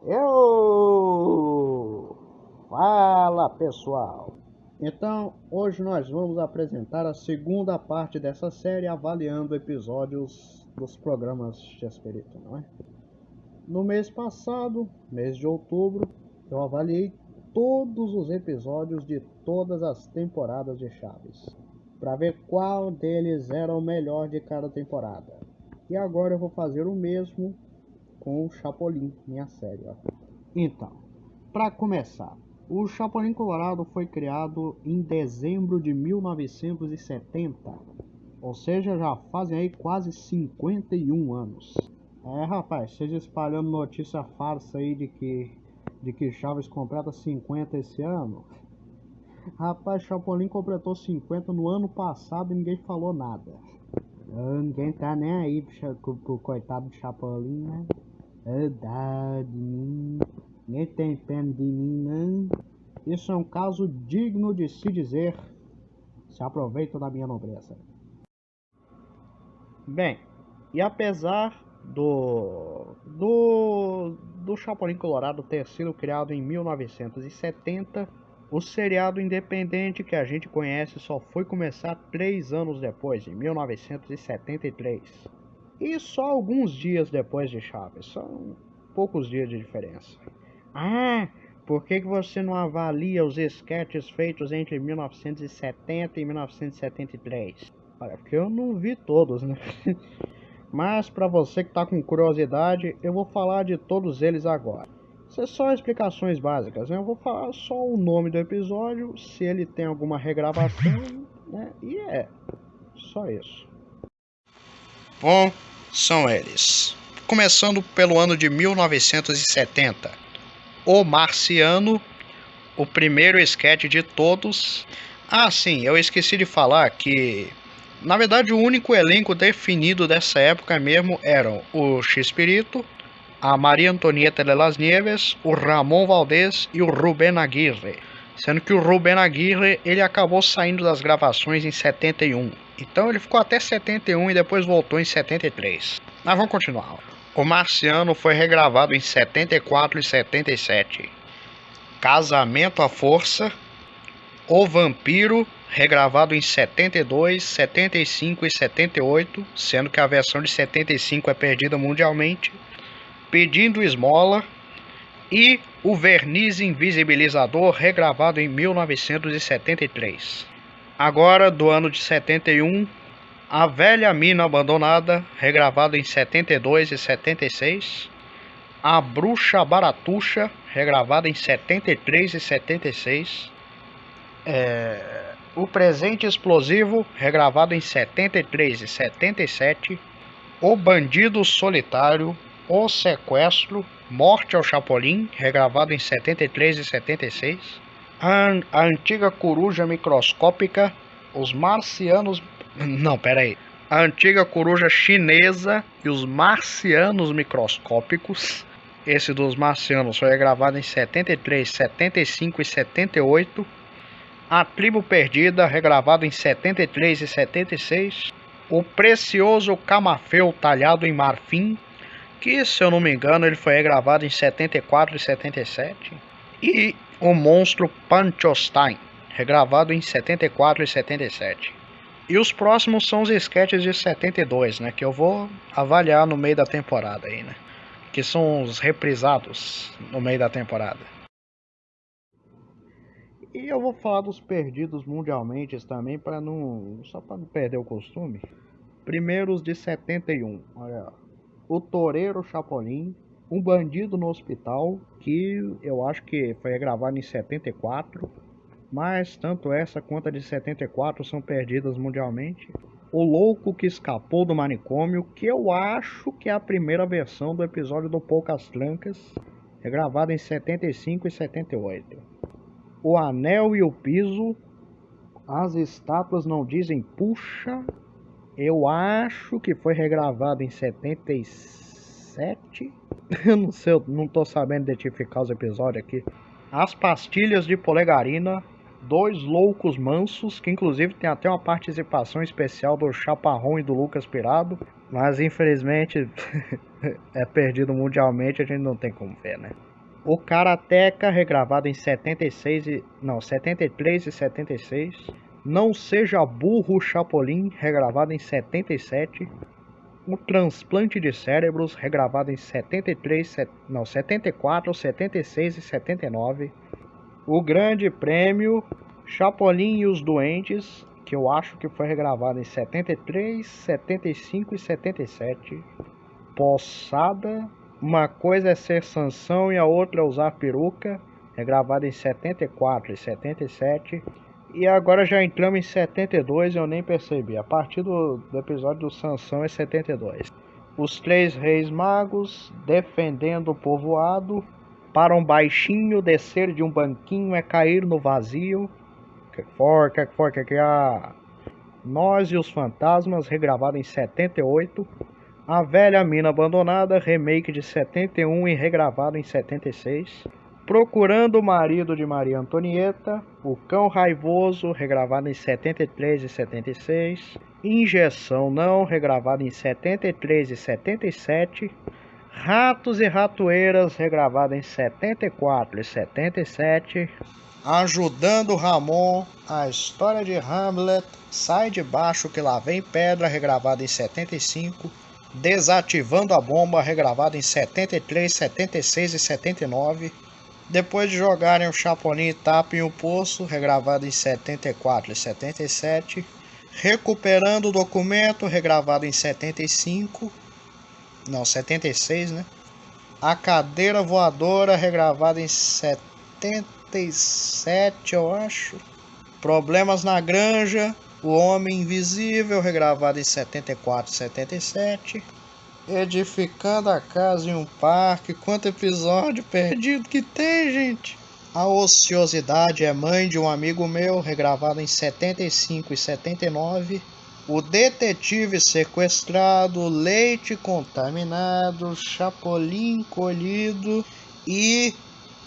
Eu! Fala pessoal! Então, hoje nós vamos apresentar a segunda parte dessa série avaliando episódios dos programas Chespirito, não é? No mês passado, mês de outubro, eu avaliei todos os episódios de todas as temporadas de Chaves, para ver qual deles era o melhor de cada temporada. E agora eu vou fazer o mesmo com o Chapolin, minha série. Ó. Então, para começar, o Chapolin Colorado foi criado em dezembro de 1970, ou seja, já fazem aí quase 51 anos. Rapaz, vocês espalhando notícia farsa aí de que Chaves completa 50 esse ano. Rapaz, Chapolin completou 50 no ano passado e ninguém falou nada. Ninguém tá nem aí pro coitado do Chapolin, né? Dá de mim. Ninguém tem pena de mim, não. Isso é um caso digno de se dizer. Se aproveita da minha nobreza. Bem, e apesar do Chapolin Colorado ter sido criado em 1970, o seriado independente que a gente conhece só foi começar 3 anos depois, em 1973. E só alguns dias depois de Chaves, são poucos dias de diferença. Por que você não avalia os esquetes feitos entre 1970 e 1973? Olha, porque eu não vi todos, né? Mas para você que está com curiosidade, eu vou falar de todos eles agora. Isso é só explicações básicas, né? Eu vou falar só o nome do episódio, se ele tem alguma regravação, né? E só isso. Bom, são eles. Começando pelo ano de 1970. O Marciano, o primeiro esquete de todos. Sim, eu esqueci de falar que, na verdade, o único elenco definido dessa época mesmo eram o Chespirito, a Maria Antonieta de las Nieves, o Ramon Valdez e o Rubén Aguirre. Sendo que o Rubén Aguirre, ele acabou saindo das gravações em 71. Então ele ficou até 71 e depois voltou em 73. Mas vamos continuar. O Marciano foi regravado em 74 e 77. Casamento à Força. O Vampiro, regravado em 72, 75 e 78, sendo que a versão de 75 é perdida mundialmente. Pedindo Esmola. E o Verniz Invisibilizador, regravado em 1973. Agora, do ano de 71, A Velha Mina Abandonada, regravado em 72 e 76. A Bruxa Baratuxa, regravado em 73 e 76. O Presente Explosivo, regravado em 73 e 77. O Bandido Solitário, O Sequestro, Morte ao Chapolin, regravado em 73 e 76. A Antiga Coruja Microscópica, Os Marcianos... Não, peraí. A Antiga Coruja Chinesa e os Marcianos Microscópicos. Esse dos Marcianos foi regravado em 73, 75 e 78. A Tribo Perdida, regravado em 73 e 76. O Precioso Camafeu Talhado em Marfim, que, se eu não me engano, ele foi regravado em 74 e 77. E o Monstro Panchostein, regravado em 74 e 77. E os próximos são os sketches de 72, né? Que eu vou avaliar no meio da temporada aí, né? Que são os reprisados no meio da temporada. E eu vou falar dos perdidos mundialmente também, só para não perder o costume. Primeiros de 71, olha, o Toureiro Chapolin, Um Bandido no Hospital, que eu acho que foi gravado em 74, mas tanto essa quanto a de 74 são perdidas mundialmente. O Louco que Escapou do Manicômio, que eu acho que é a primeira versão do episódio do Poucas Trancas, é gravado em 75 e 78. O Anel e o Piso, As Estátuas Não Dizem Puxa, eu acho que foi regravado em 77. Eu não sei, eu não tô sabendo identificar os episódios aqui. As Pastilhas de Polegarina, Dois Loucos Mansos, que inclusive tem até uma participação especial do Chaparrão e do Lucas Pirado, mas infelizmente é perdido mundialmente, a gente não tem como ver, né? O Karateka, regravado em 73 e 76. Não Seja Burro, Chapolin, regravado em 77. O Transplante de Cérebros, regravado em 74, 76 e 79. O Grande Prêmio, Chapolin e os Duendes, que eu acho que foi regravado em 73, 75 e 77. Poçada, Uma Coisa é Ser Sansão e a Outra é Usar Peruca, regravado em 74 e 77. E agora já entramos em 72 e eu nem percebi. A partir do episódio do Sansão é 72. Os Três Reis Magos, Defendendo o Povoado, Para um Baixinho Descer de um Banquinho é Cair no Vazio. Que Nós e os Fantasmas, regravado em 78. A Velha Mina Abandonada, remake de 71 e regravado em 76. Procurando o Marido de Maria Antonieta, O Cão Raivoso, regravado em 73 e 76, Injeção Não, regravado em 73 e 77, Ratos e Ratoeiras, regravado em 74 e 77, Ajudando Ramon, A História de Hamlet, Sai de Baixo que Lá Vem Pedra, regravado em 75, Desativando a Bomba, regravado em 73, 76 e 79, Depois de jogarem o Chapolin e Tapem o Poço, regravado em 74 e 77. Recuperando o Documento, regravado em 75. Não, 76, né? A Cadeira Voadora, regravado em 77, eu acho. Problemas na Granja, O Homem Invisível, regravado em 74 e 77. Edificando a Casa em um Parque. Quanto episódio perdido que tem, gente. A Ociosidade é Mãe de um Amigo Meu, regravado em 75 e 79. O Detetive Sequestrado, Leite Contaminado, Chapolin Colhido e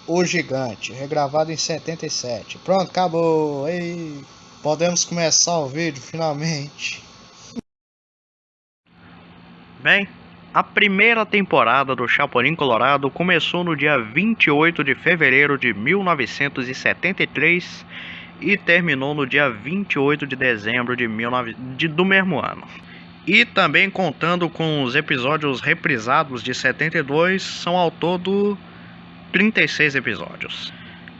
O Gigante, regravado em 77. Pronto, acabou. Ei, podemos começar o vídeo finalmente. Bem, a primeira temporada do Chapolin Colorado começou no dia 28 de fevereiro de 1973 e terminou no dia 28 de dezembro do mesmo ano. E também contando com os episódios reprisados de 72, são ao todo 36 episódios.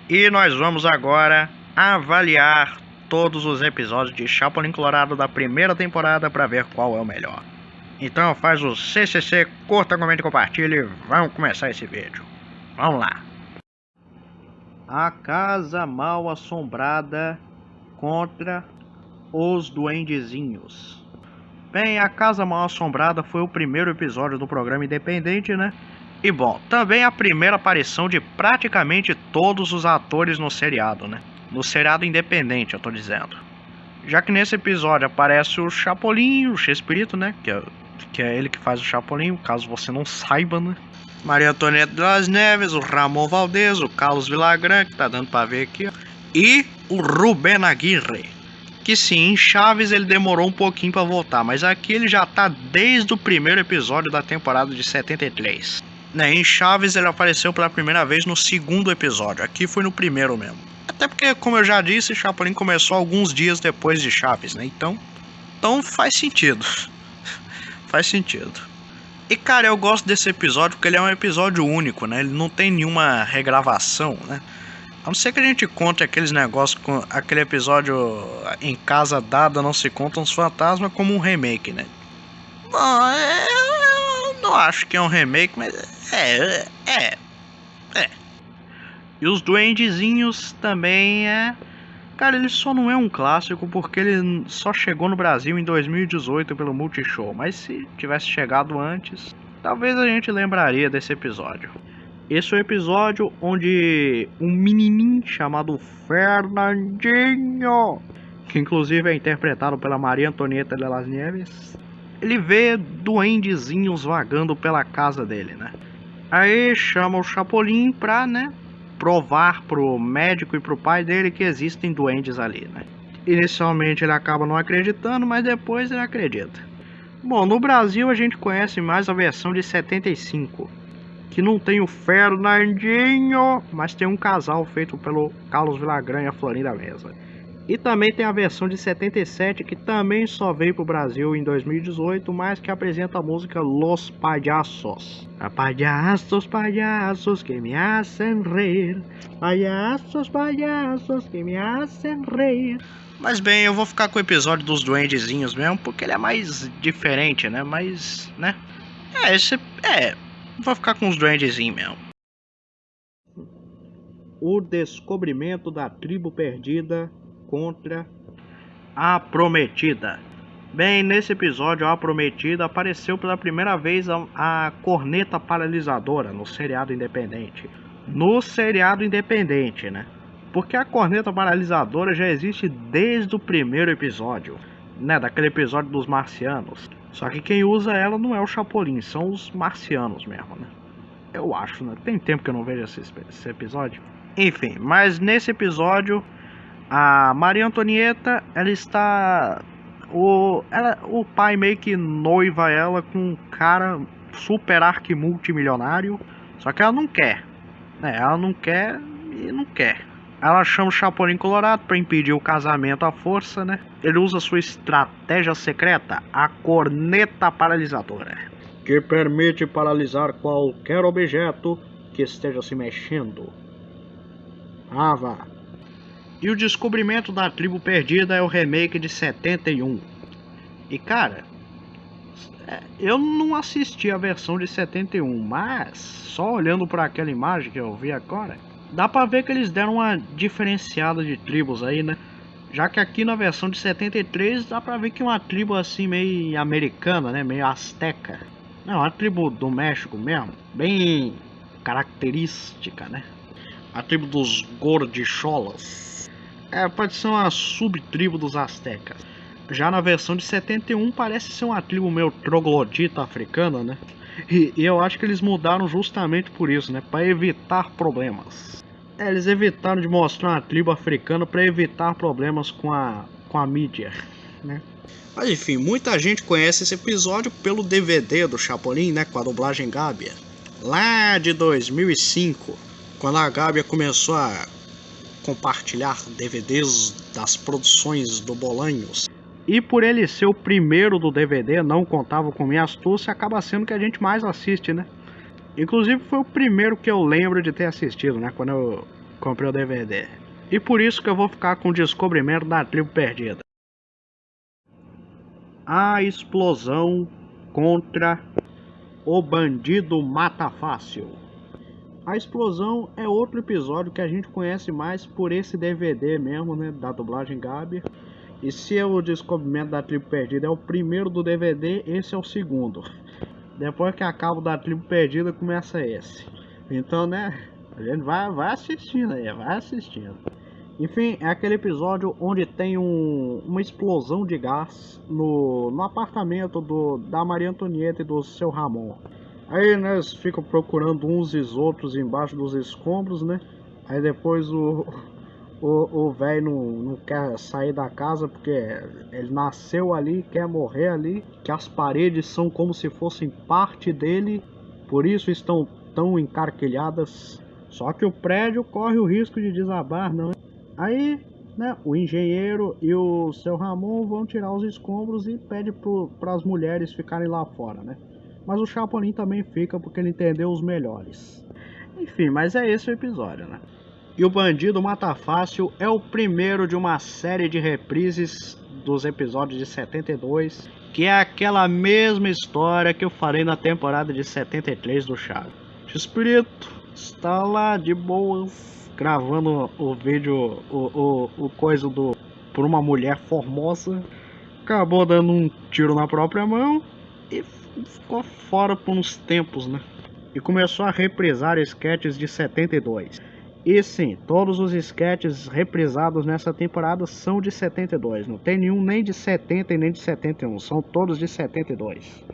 E nós vamos agora avaliar todos os episódios de Chapolin Colorado da primeira temporada para ver qual é o melhor. Então faz o CCC, curta, comente e compartilhe e vamos começar esse vídeo. Vamos lá. A Casa Mal Assombrada contra os Duendezinhos. Bem, A Casa Mal Assombrada foi o primeiro episódio do programa independente, né? E bom, também a primeira aparição de praticamente todos os atores no seriado, né? No seriado independente, eu tô dizendo. Já que nesse episódio aparece o Chapolin, o Chespirito, né? Que é ele que faz o Chapolin, caso você não saiba, né? Maria Antonieta de las Neves, o Ramon Valdez, o Carlos Villagrán, que tá dando pra ver aqui, ó, e o Rubén Aguirre. Que sim, em Chaves ele demorou um pouquinho pra voltar, mas aqui ele já tá desde o primeiro episódio da temporada de 73. Né, em Chaves ele apareceu pela primeira vez no segundo episódio, aqui foi no primeiro mesmo. Até porque, como eu já disse, Chapolin começou alguns dias depois de Chaves, né? Então faz sentido. Faz sentido. E cara, eu gosto desse episódio porque ele é um episódio único, né? Ele não tem nenhuma regravação, né? A não ser que a gente conte aqueles negócios com aquele episódio Em Casa Dada Não Se Contam os Fantasmas como um remake, né? Bom, eu não acho que é um remake, mas é. E os Duendezinhos também é... Cara, ele só não é um clássico porque ele só chegou no Brasil em 2018 pelo Multishow. Mas se tivesse chegado antes, talvez a gente lembraria desse episódio. Esse é o episódio onde um menininho chamado Fernandinho, que inclusive é interpretado pela Maria Antonieta de las Neves, ele vê duendezinhos vagando pela casa dele, né? Aí chama o Chapolin pra, né, provar pro médico e pro pai dele que existem duendes ali, né? Inicialmente ele acaba não acreditando, mas depois ele acredita. Bom, no Brasil a gente conhece mais a versão de 75. que não tem o Fernandinho, mas tem um casal feito pelo Carlos Villagrán e a Florinda Mesa. E também tem a versão de 77, que também só veio pro Brasil em 2018, mas que apresenta a música Los Payasos. Payasos, payasos que me hacen reír. Payasos, payasos que me hacen reír. Mas bem, eu vou ficar com o episódio dos duendezinhos mesmo, porque ele é mais diferente, né? Mas, né? Vou ficar com os duendezinhos mesmo. O descobrimento da tribo perdida contra a Prometida. Bem, nesse episódio a Prometida apareceu pela primeira vez a corneta paralisadora no seriado independente. No seriado independente, né? Porque a corneta paralisadora já existe desde o primeiro episódio, né? Daquele episódio dos marcianos. Só que quem usa ela não é o Chapolin, são os marcianos mesmo, né? Eu acho, né? Tem tempo que eu não vejo esse episódio. Enfim, mas nesse episódio a Maria Antonieta, ela está... O pai meio que noiva ela com um cara super arquimultimilionário. Só que ela não quer, né? Ela não quer e não quer. Ela chama o Chapolin Colorado para impedir o casamento à força, né? Ele usa sua estratégia secreta, a corneta paralisadora, que permite paralisar qualquer objeto que esteja se mexendo. Ah, vá. E o descobrimento da tribo perdida é o remake de 71. E cara, eu não assisti a versão de 71, mas só olhando para aquela imagem que eu vi agora, dá pra ver que eles deram uma diferenciada de tribos aí, né? Já que aqui na versão de 73 dá pra ver que é uma tribo assim meio americana, né? Meio azteca. Não, uma tribo do México mesmo, bem característica, né? A tribo dos gordicholas. Pode ser uma subtribo dos aztecas. Já na versão de 71 parece ser uma tribo meio troglodita africana, né? E eu acho que eles mudaram justamente por isso, né? Para evitar problemas. Eles evitaram de mostrar uma tribo africana para evitar problemas com a mídia, né? Mas enfim, muita gente conhece esse episódio pelo DVD do Chapolin, né? Com a dublagem Gábia. Lá de 2005, quando a Gábia começou a compartilhar DVDs das produções do Bolanhos. E por ele ser o primeiro do DVD, não contava com minha astúcia, acaba sendo que a gente mais assiste, né? Inclusive foi o primeiro que eu lembro de ter assistido, né? Quando eu comprei o DVD. E por isso que eu vou ficar com o descobrimento da tribo perdida. A explosão contra o bandido mata fácil. A explosão é outro episódio que a gente conhece mais por esse DVD mesmo, né? Da dublagem Gábia. E se o descobrimento da tribo perdida é o primeiro do DVD, esse é o segundo. Depois que acaba da tribo perdida, começa esse. Então, né, a gente vai assistindo aí, vai assistindo. Enfim, é aquele episódio onde tem uma explosão de gás no apartamento da Maria Antonieta e do seu Ramon. Aí, né, eles ficam procurando uns e os outros embaixo dos escombros, né? Aí depois o velho não quer sair da casa porque ele nasceu ali, quer morrer ali, que as paredes são como se fossem parte dele, por isso estão tão encarquilhadas. Só que o prédio corre o risco de desabar, não? Aí, né, o engenheiro e o seu Ramon vão tirar os escombros e pede para as mulheres ficarem lá fora, né? Mas o Chapolin também fica porque ele entendeu os melhores. Enfim, mas é esse o episódio, né? E o Bandido Mata Fácil é o primeiro de uma série de reprises dos episódios de 72, que é aquela mesma história que eu falei na temporada de 73 do Chaves. Espírito está lá de boas, gravando o vídeo, o coisa por uma mulher formosa, acabou dando um tiro na própria mão e ficou fora por uns tempos, né? E começou a reprisar sketches de 72. E sim, todos os sketches reprisados nessa temporada são de 72. Não tem nenhum nem de 70 e nem de 71. São todos de 72.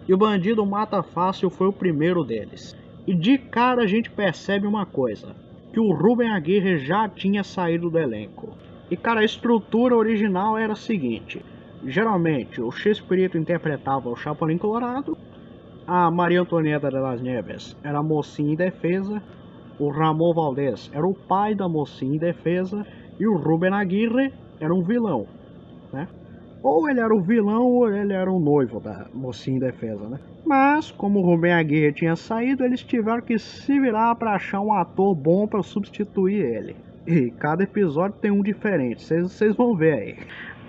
E o Bandido Mata Fácil foi o primeiro deles. E de cara a gente percebe uma coisa. Que o Rubem Aguirre já tinha saído do elenco. E cara, a estrutura original era a seguinte. Geralmente o Chespirito interpretava o Chapolin Colorado. A Maria Antonieta de las Nieves era a mocinha indefesa, o Ramon Valdez era o pai da mocinha indefesa e o Rubem Aguirre era um vilão, né? Ou ele era o vilão ou ele era o noivo da mocinha indefesa, né? Mas, como o Rubem Aguirre tinha saído, eles tiveram que se virar para achar um ator bom para substituir ele. E cada episódio tem um diferente, vocês vão ver aí.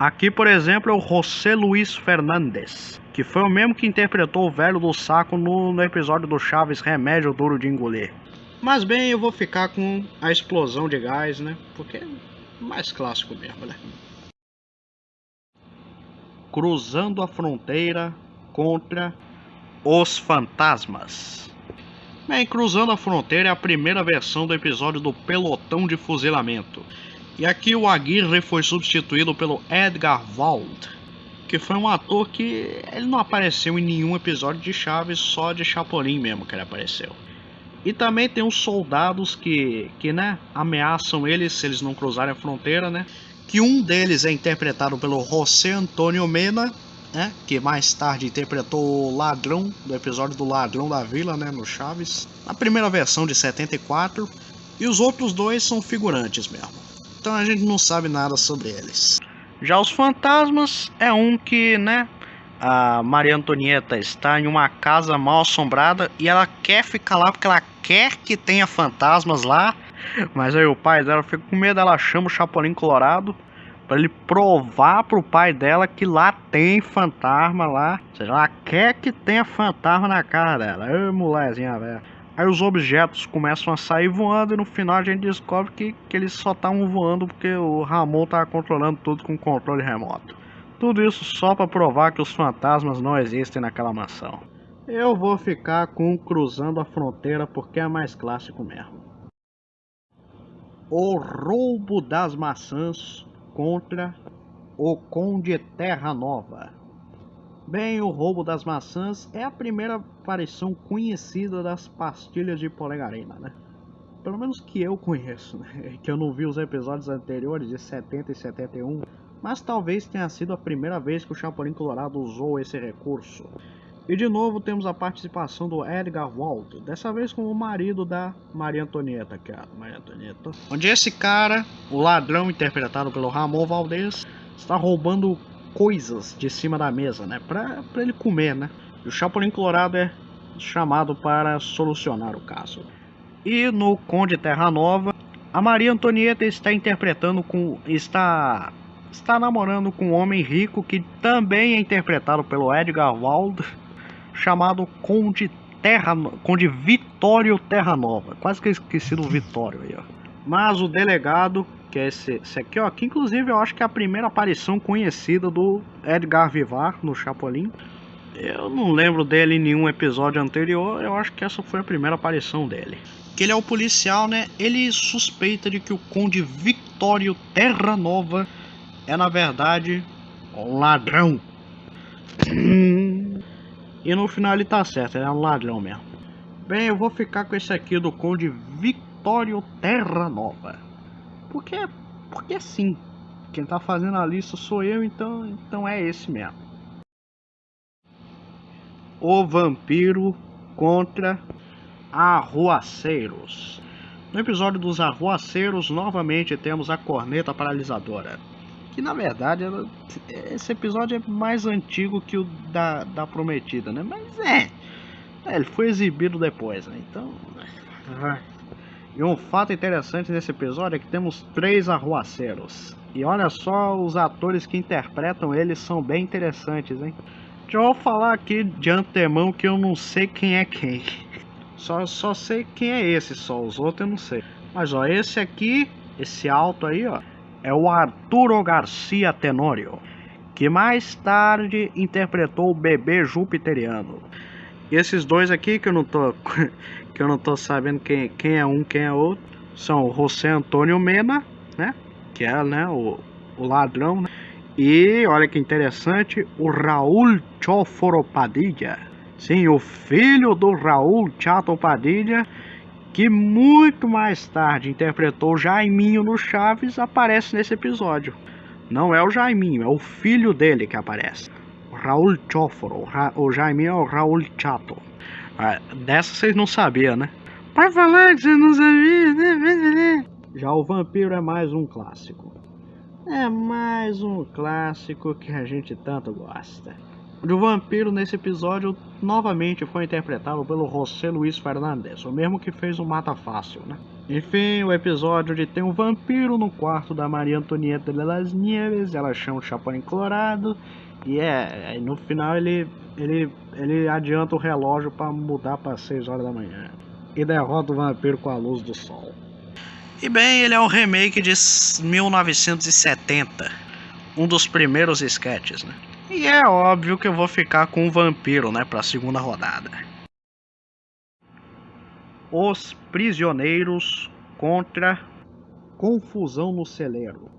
Aqui, por exemplo, é o José Luis Fernandes, que foi o mesmo que interpretou o velho do saco no episódio do Chaves Remédio Duro de Engolir. Mas bem, eu vou ficar com a explosão de gás, né? Porque é mais clássico mesmo, né? Cruzando a fronteira contra os fantasmas. Bem, Cruzando a Fronteira é a primeira versão do episódio do Pelotão de Fuzilamento. E aqui o Aguirre foi substituído pelo Edgar Wald, que foi um ator que ele não apareceu em nenhum episódio de Chaves, só de Chapolin mesmo que ele apareceu. E também tem os soldados que né, ameaçam eles se eles não cruzarem a fronteira, né? Que um deles é interpretado pelo José Antônio Mena, né, que mais tarde interpretou o ladrão do episódio do Ladrão da Vila, né, no Chaves, na primeira versão de 74, e os outros dois são figurantes mesmo. Então a gente não sabe nada sobre eles. Já os fantasmas é um que, né, a Maria Antonieta está em uma casa mal assombrada e ela quer ficar lá porque ela quer que tenha fantasmas lá, mas aí o pai dela fica com medo, ela chama o Chapolin Colorado para ele provar pro pai dela que lá tem fantasma lá. Ou seja, ela quer que tenha fantasma na casa dela. Ei, molezinha velha. Aí os objetos começam a sair voando e no final a gente descobre que eles só estavam voando porque o Ramon tava controlando tudo com controle remoto. Tudo isso só para provar que os fantasmas não existem naquela mansão. Eu vou ficar com Cruzando a Fronteira porque é mais clássico mesmo. O Roubo das Maçãs contra o Conde Terra Nova. Bem, o Roubo das Maçãs é a primeira aparição conhecida das pastilhas de polegarina, né? Pelo menos que eu conheço, né? Que eu não vi os episódios anteriores de 70 e 71, mas talvez tenha sido a primeira vez que o Chapolin Colorado usou esse recurso. E de novo temos a participação do Edgar Wald, dessa vez como o marido da Maria Antonieta, que é a Maria Antonieta. Onde esse cara, o ladrão interpretado pelo Ramon Valdez, está roubando coisas de cima da mesa, né, pra ele comer, né. E o Chapolin Colorado é chamado para solucionar o caso. E no Conde Terra Nova, a Maria Antonieta está está namorando com um homem rico que também é interpretado pelo Edgar Wald, chamado Conde Vitório Terra Nova. Quase que eu esqueci do Vitório aí, ó. Mas o delegado, que é esse aqui, ó, que inclusive eu acho que é a primeira aparição conhecida do Edgar Vivar no Chapolin. Eu não lembro dele em nenhum episódio anterior, eu acho que essa foi a primeira aparição dele. Que ele é o policial, né? Ele suspeita de que o Conde Vitório Terra Nova é na verdade um ladrão. E no final ele tá certo, ele é um ladrão mesmo. Bem, eu vou ficar com esse aqui do Conde Vitório Terra Nova. Porque sim, quem tá fazendo a lista sou eu, então é esse mesmo. O Vampiro contra Arruaceiros. No episódio dos Arruaceiros, novamente temos a corneta paralisadora. Que na verdade esse episódio é mais antigo que o da Prometida, né? Mas ele foi exibido depois, né? Então. E um fato interessante nesse episódio é que temos 3 arruaceiros. E olha só, os atores que interpretam eles são bem interessantes, hein? Deixa eu falar aqui de antemão que eu não sei quem é quem. Só sei quem é esse, só os outros eu não sei. Mas ó, esse aqui, esse alto aí, ó, é o Arturo Garcia Tenório, que mais tarde interpretou o bebê jupiteriano. E esses dois aqui que eu não tô sabendo quem é um, quem é outro, são o José Antônio Mena, né, que é, né, o ladrão, né? E olha que interessante, o Raul Choforo Padilha. Sim, o filho do Raul Chato Padilha, que muito mais tarde interpretou o Jaiminho no Chaves, aparece nesse episódio. Não é o Jaiminho, é o filho dele que aparece. O Raul Choforo, o Jaiminho é o Raul Chato. Dessa vocês não sabiam, né? Vai falar que você não sabia, né? Já o vampiro é mais um clássico. É mais um clássico que a gente tanto gosta. O vampiro nesse episódio novamente foi interpretado pelo José Luis Fernandes, o mesmo que fez o Mata Fácil, né? Enfim, o episódio de tem um vampiro no quarto da Maria Antonieta de las Nieves, ela chama o Chapolin Colorado e no final ele adianta o relógio para mudar para 6 horas da manhã e derrota o vampiro com a luz do sol. E bem, ele é um remake de 1970, um dos primeiros sketches, né? E é óbvio que eu vou ficar com o vampiro, né, pra segunda rodada. Os prisioneiros contra confusão no celeiro.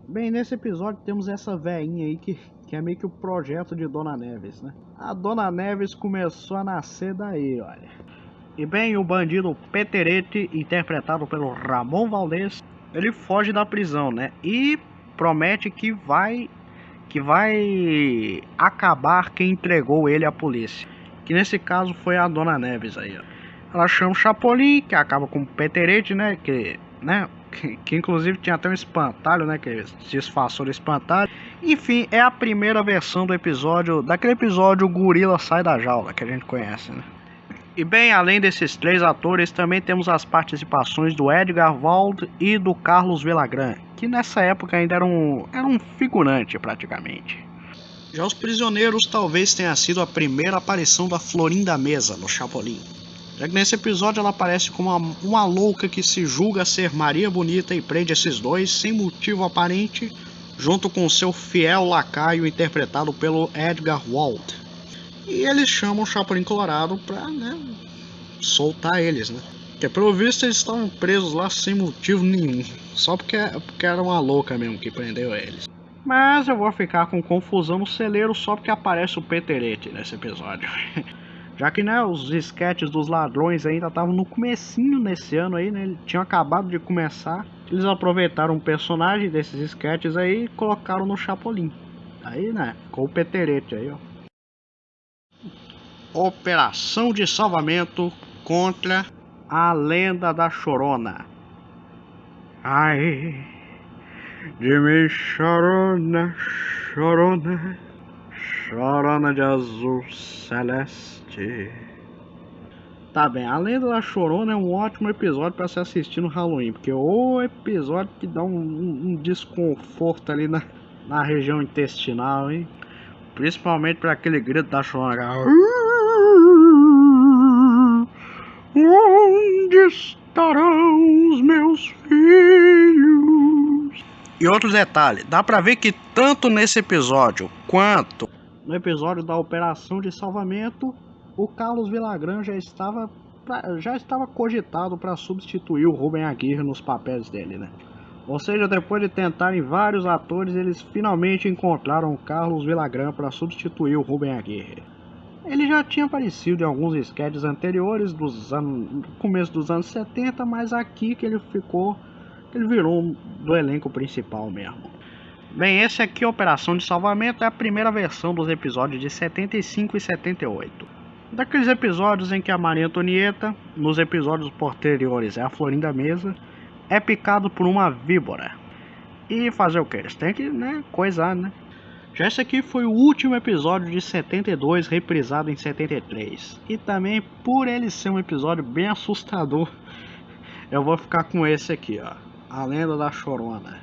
Bem, nesse episódio temos essa veinha aí que é meio que o projeto de Dona Neves, né? A Dona Neves começou a nascer daí, olha. E bem, o bandido Peterete, interpretado pelo Ramon Valdez, ele foge da prisão, né? E promete que vai acabar quem entregou ele à polícia. Que nesse caso foi a Dona Neves aí, ó. Ela chama o Chapolin, que acaba com o Peterete, né? Que inclusive tinha até um espantalho, né? Que se disfarçou do espantalho. Enfim, é a primeira versão do episódio, daquele episódio O Gorila Sai da Jaula, que a gente conhece, né? E bem, além desses três atores, também temos as participações do Edgar Wald e do Carlos Villagrán, que nessa época ainda era um figurante praticamente. Já Os Prisioneiros talvez tenha sido a primeira aparição da Florinda Mesa no Chapolin. Já que nesse episódio ela aparece como uma louca que se julga ser Maria Bonita e prende esses dois sem motivo aparente, junto com seu fiel lacaio interpretado pelo Edgar Wald. E eles chamam o Chapolin Colorado pra, né, soltar eles, né? Porque pelo visto eles estavam presos lá sem motivo nenhum, só porque era uma louca mesmo que prendeu eles. Mas eu vou ficar com confusão no celeiro só porque aparece o Peterete nesse episódio. Já que, né, os sketches dos ladrões ainda estavam no comecinho nesse ano aí, né? Eles tinham acabado de começar. Eles aproveitaram um personagem desses sketches aí e colocaram no Chapolin. Aí, né, ficou o Peterete aí, ó. Operação de salvamento contra a lenda da Chorona. Ai, de mim chorona, chorona, chorona de azul celeste. Tá bem, a lenda da Chorona é um ótimo episódio para se assistir no Halloween, porque o episódio que dá um desconforto ali na região intestinal, hein? Principalmente para aquele grito da Chorona. Onde estarão os meus filhos? E outro detalhe, dá pra ver que tanto nesse episódio quanto no episódio da Operação de Salvamento, o Carlos Villagrán já estava cogitado para substituir o Rubem Aguirre nos papéis dele, né? Ou seja, depois de tentarem vários atores, eles finalmente encontraram o Carlos Villagrán para substituir o Rubem Aguirre. Ele já tinha aparecido em alguns sketches anteriores do começo dos anos 70, mas aqui que ele virou do elenco principal mesmo. Bem, esse aqui, Operação de Salvamento, é a primeira versão dos episódios de 75 e 78. Daqueles episódios em que a Maria Antonieta, nos episódios posteriores é a Florinda Mesa, é picado por uma víbora. E fazer o que? Eles têm que, né, coisar, né? Já esse aqui foi o último episódio de 72, reprisado em 73. E também, por ele ser um episódio bem assustador, eu vou ficar com esse aqui, ó. A Lenda da Chorona.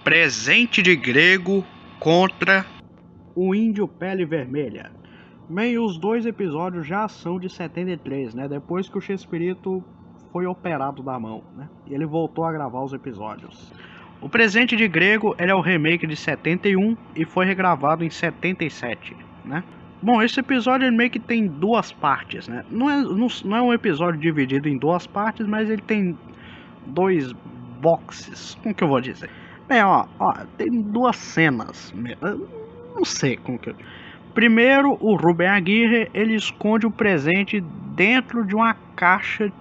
Presente de Grego contra o Índio Pele Vermelha. Bem, os dois episódios já são de 73, né? Depois que o Chespirito foi operado da mão, né? E ele voltou a gravar os episódios. O Presente de Grego ele é o remake de 71 e foi regravado em 77, né? Bom, esse episódio ele meio que tem duas partes, né? Não é um episódio dividido em duas partes, mas ele tem dois boxes, como que eu vou dizer? Bem, ó, tem duas cenas, não sei como que eu... Primeiro, o Rubem Aguirre, ele esconde o presente dentro de uma caixa...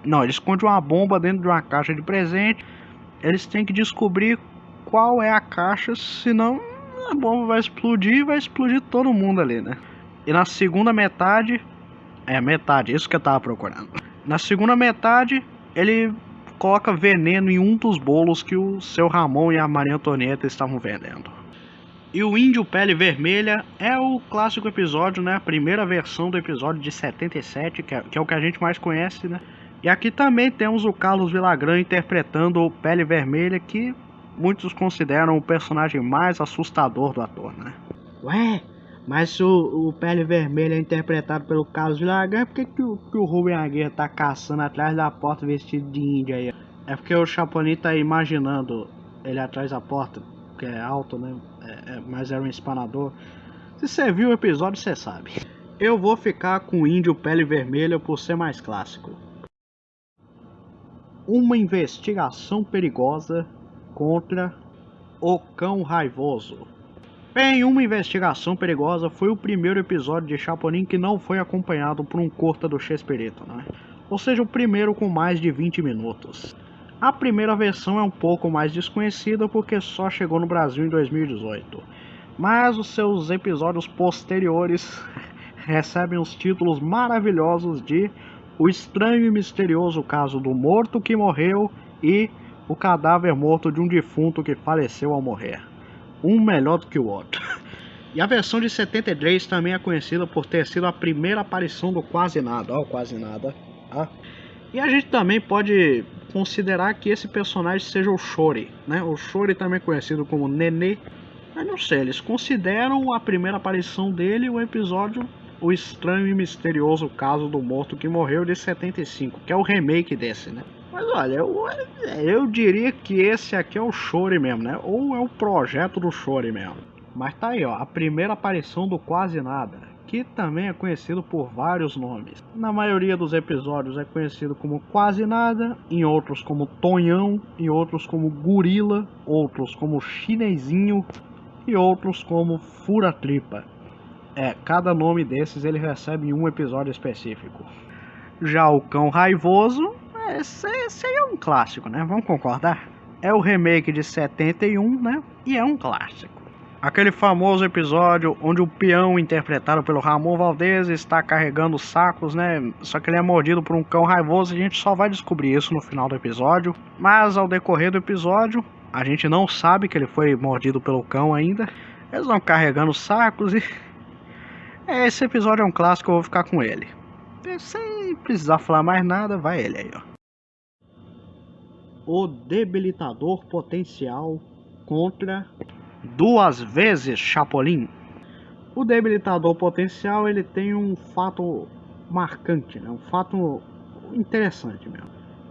Não, ele esconde uma bomba dentro de uma caixa de presente. Eles têm que descobrir qual é a caixa, senão a bomba vai explodir todo mundo ali, né? E na segunda metade... metade, isso que eu tava procurando. Na segunda metade, ele coloca veneno em um dos bolos que o seu Ramon e a Maria Antonieta estavam vendendo. E o Índio Pele Vermelha é o clássico episódio, né? A primeira versão do episódio de 77, que é o que a gente mais conhece, né? E aqui também temos o Carlos Villagrán interpretando o Pele Vermelha, que muitos consideram o personagem mais assustador do ator, né? Ué, mas se o Pele Vermelha é interpretado pelo Carlos Villagrán, por que o Rubem Aguirre tá caçando atrás da porta vestido de índia aí? É porque o Chapolin tá imaginando ele atrás da porta, que é alto, né? Mas era um espanador. Se você viu o episódio, você sabe. Eu vou ficar com o Índio Pele Vermelha por ser mais clássico. Uma investigação perigosa contra o Cão Raivoso. Bem, Uma Investigação Perigosa foi o primeiro episódio de Chapolin que não foi acompanhado por um curta do Chespirito, né? Ou seja, o primeiro com mais de 20 minutos. A primeira versão é um pouco mais desconhecida porque só chegou no Brasil em 2018. Mas os seus episódios posteriores recebem os títulos maravilhosos de O Estranho e Misterioso Caso do Morto que Morreu e O Cadáver Morto de um Defunto que Faleceu ao Morrer. Um melhor do que o outro. E a versão de 73 também é conhecida por ter sido a primeira aparição do Quase Nada. Ó, o Quase Nada. Ah. E a gente também pode considerar que esse personagem seja o Chore, né? O Chore também é conhecido como Nenê. Mas não sei, eles consideram a primeira aparição dele o episódio O Estranho e Misterioso Caso do Morto que Morreu de 75, que é o remake desse, né? Mas olha, eu diria que esse aqui é o Chore mesmo, né? Ou é o projeto do Chore mesmo. Mas tá aí, ó, a primeira aparição do Quase Nada, que também é conhecido por vários nomes. Na maioria dos episódios é conhecido como Quase Nada, em outros como Tonhão, em outros como Gorila, outros como Chinesinho e outros como Fura Tripa. Cada nome desses ele recebe em um episódio específico. Já o Cão Raivoso, esse aí é um clássico, né? Vamos concordar? É o remake de 71, né? E é um clássico. Aquele famoso episódio onde o peão interpretado pelo Ramon Valdez está carregando sacos, né? Só que ele é mordido por um cão raivoso e a gente só vai descobrir isso no final do episódio. Mas ao decorrer do episódio, a gente não sabe que ele foi mordido pelo cão ainda. Eles vão carregando sacos e... esse episódio é um clássico, eu vou ficar com ele. Sem precisar falar mais nada, vai ele aí, ó. O Debilitador Potencial contra Duas Vezes Chapolin. O Debilitador Potencial, ele tem um fato marcante, né? Um fato interessante mesmo.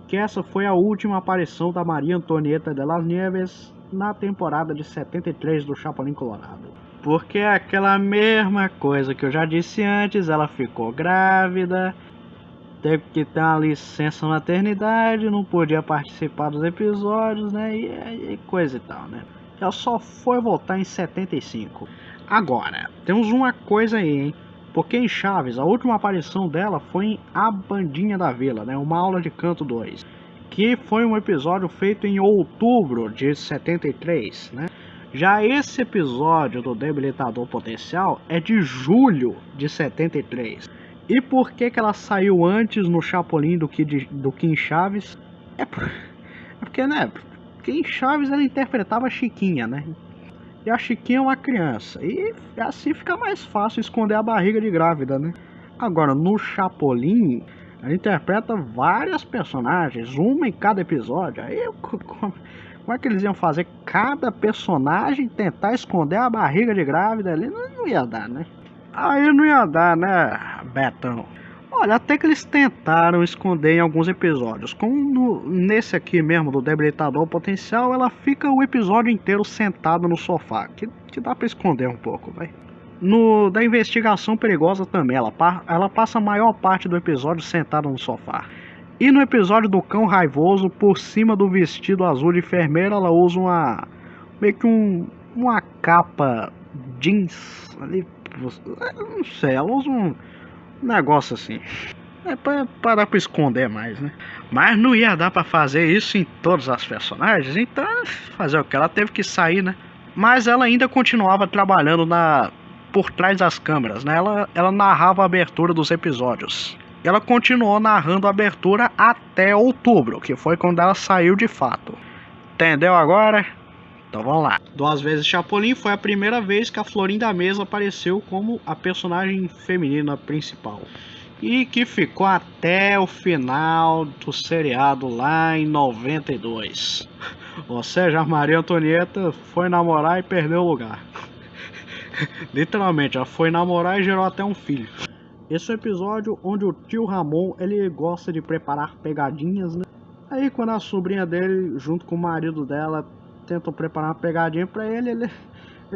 Que essa foi a última aparição da Maria Antonieta de las Nieves na temporada de 73 do Chapolin Colorado. Porque é aquela mesma coisa que eu já disse antes, ela ficou grávida, teve que ter uma licença maternidade, não podia participar dos episódios, né, e coisa e tal, né. Ela só foi voltar em 75. Agora, temos uma coisa aí, hein, porque em Chaves, a última aparição dela foi em A Bandinha da Vila, né, Uma Aula de Canto 2, que foi um episódio feito em outubro de 73, né. Já esse episódio do Debilitador Potencial é de julho de 73. E por que ela saiu antes no Chapolin do que em Chaves? É porque, né? Porque em Chaves ela interpretava a Chiquinha, né? E a Chiquinha é uma criança. E assim fica mais fácil esconder a barriga de grávida, né? Agora, no Chapolin, ela interpreta várias personagens, uma em cada episódio. Aí como é que eles iam fazer cada personagem tentar esconder a barriga de grávida ali? Não ia dar, né? Aí não ia dar, né, Betão? Olha, até que eles tentaram esconder em alguns episódios. Como nesse aqui mesmo, do Debilitador Potencial, ela fica o episódio inteiro sentada no sofá. Que dá pra esconder um pouco, vai. No da Investigação Perigosa também, ela passa a maior parte do episódio sentada no sofá. E no episódio do Cão Raivoso, por cima do vestido azul de enfermeira, ela usa meio que uma capa jeans ali, não sei, ela usa um negócio assim. Pra dar pra esconder mais, né? Mas não ia dar pra fazer isso em todas as personagens, então fazer o que? Ela teve que sair, né? Mas ela ainda continuava trabalhando por trás das câmeras, né? Ela narrava a abertura dos episódios. Ela continuou narrando a abertura até outubro, que foi quando ela saiu de fato. Entendeu agora? Então vamos lá. Duas vezes Chapolin foi a primeira vez que a Florinda Mesa apareceu como a personagem feminina principal. E que ficou até o final do seriado lá em 92. Ou seja, a Maria Antonieta foi namorar e perdeu o lugar. Literalmente, ela foi namorar e gerou até um filho. Esse é o episódio onde o tio Ramon, ele gosta de preparar pegadinhas, né? Aí quando a sobrinha dele, junto com o marido dela, tentam preparar uma pegadinha pra ele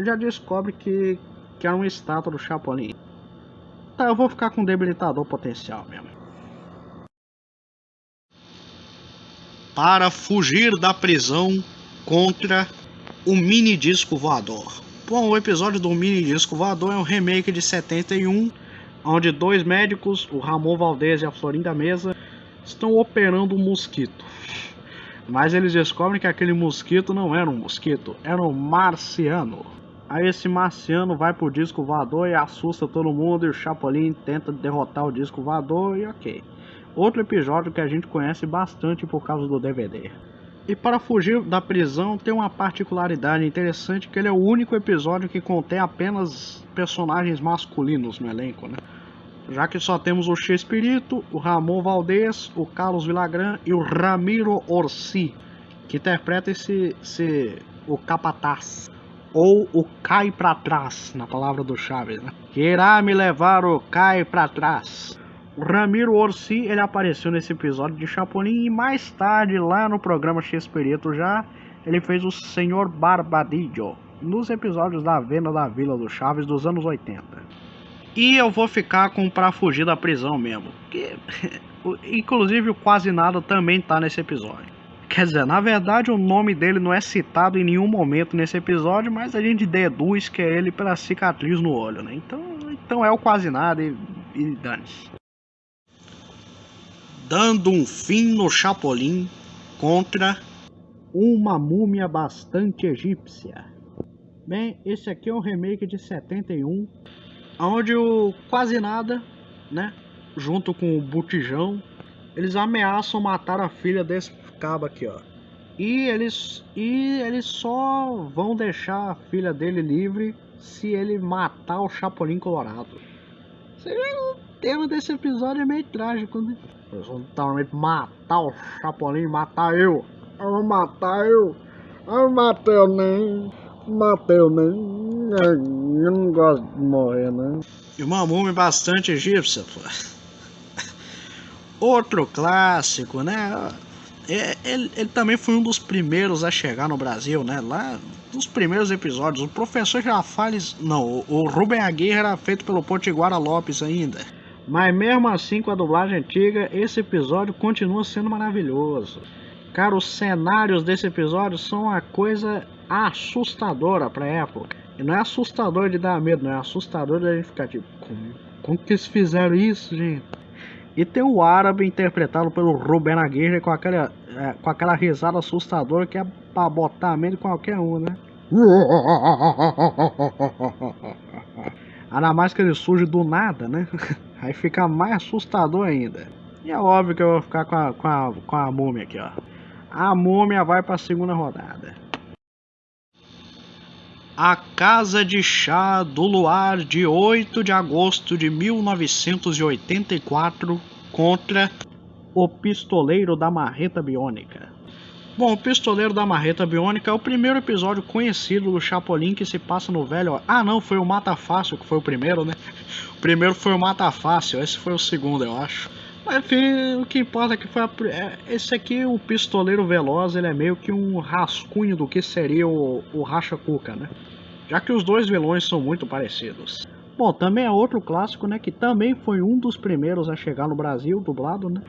já descobre que era uma estátua do Chapolin. Tá, eu vou ficar com debilitador potencial mesmo. Para fugir da prisão contra o mini disco voador. Bom, o episódio do mini disco voador é um remake de 71, onde dois médicos, o Ramon Valdez e a Florinda Mesa, estão operando um mosquito. Mas eles descobrem que aquele mosquito não era um mosquito, era um marciano. Aí esse marciano vai pro disco voador e assusta todo mundo, e o Chapolin tenta derrotar o disco voador e ok. Outro episódio que a gente conhece bastante por causa do DVD. E para fugir da prisão tem uma particularidade interessante, que ele é o único episódio que contém apenas personagens masculinos no elenco, né? Já que só temos o Chespirito, o Ramon Valdez, o Carlos Villagrán e o Ramiro Orsi, que interpreta o capataz, ou o cai pra trás, na palavra do Chaves, né? Que irá me levar o cai pra trás. O Ramiro Orsi, ele apareceu nesse episódio de Chapolin e mais tarde, lá no programa Chespirito já, ele fez o Senhor Barbadillo, nos episódios da Venda da Vila do Chaves dos anos 80. E eu vou ficar com Pra Fugir da Prisão mesmo, que inclusive o Quase Nada também tá nesse episódio. Quer dizer, na verdade o nome dele não é citado em nenhum momento nesse episódio, mas a gente deduz que é ele pela cicatriz no olho, né? Então é o Quase Nada e dane-se. Dando um fim no Chapolin contra uma múmia bastante egípcia. Bem, esse aqui é um remake de 71, onde o Quase Nada, né, junto com o Botijão, eles ameaçam matar a filha desse cabo aqui, ó. E eles só vão deixar a filha dele livre se ele matar o Chapolin Colorado. Você vê, o tema desse episódio é meio trágico, né? Eles vão literalmente matar o Chapolin, matar eu. Eu vou matar eu. Eu matei eu nem. Matei eu nem. Eu não gosto de morrer, né? E uma múmia bastante egípcia, pô. Outro clássico, né? Ele também foi um dos primeiros a chegar no Brasil, né? Lá nos primeiros episódios. O Professor Girafales... Não, o Rubem Aguirre era feito pelo Potiguara Lopes ainda. Mas mesmo assim, com a dublagem antiga, esse episódio continua sendo maravilhoso. Cara, os cenários desse episódio são uma coisa assustadora pra época. E não é assustador de dar medo, não é assustador de a gente ficar tipo... Como que eles fizeram isso, gente? E tem o árabe interpretado pelo Rubem Aguirre com aquela risada assustadora que é pra botar medo em qualquer um, né? Ainda mais que ele surge do nada, né? Aí fica mais assustador ainda. E é óbvio que eu vou ficar com a múmia aqui, ó. A múmia vai pra segunda rodada. A Casa de Chá do Luar, de 8 de agosto de 1984, contra o Pistoleiro da Marreta Biônica. Bom, o Pistoleiro da Marreta Biônica é o primeiro episódio conhecido do Chapolin que se passa no velho... Ah não, foi o Mata Fácil que foi o primeiro, né? O primeiro foi o Mata Fácil, esse foi o segundo, eu acho. Mas enfim, o que importa é que foi esse aqui, o Pistoleiro Veloz, ele é meio que um rascunho do que seria o Racha Cuca, né? Já que os dois vilões são muito parecidos. Bom, também é outro clássico, né? Que também foi um dos primeiros a chegar no Brasil, dublado, né?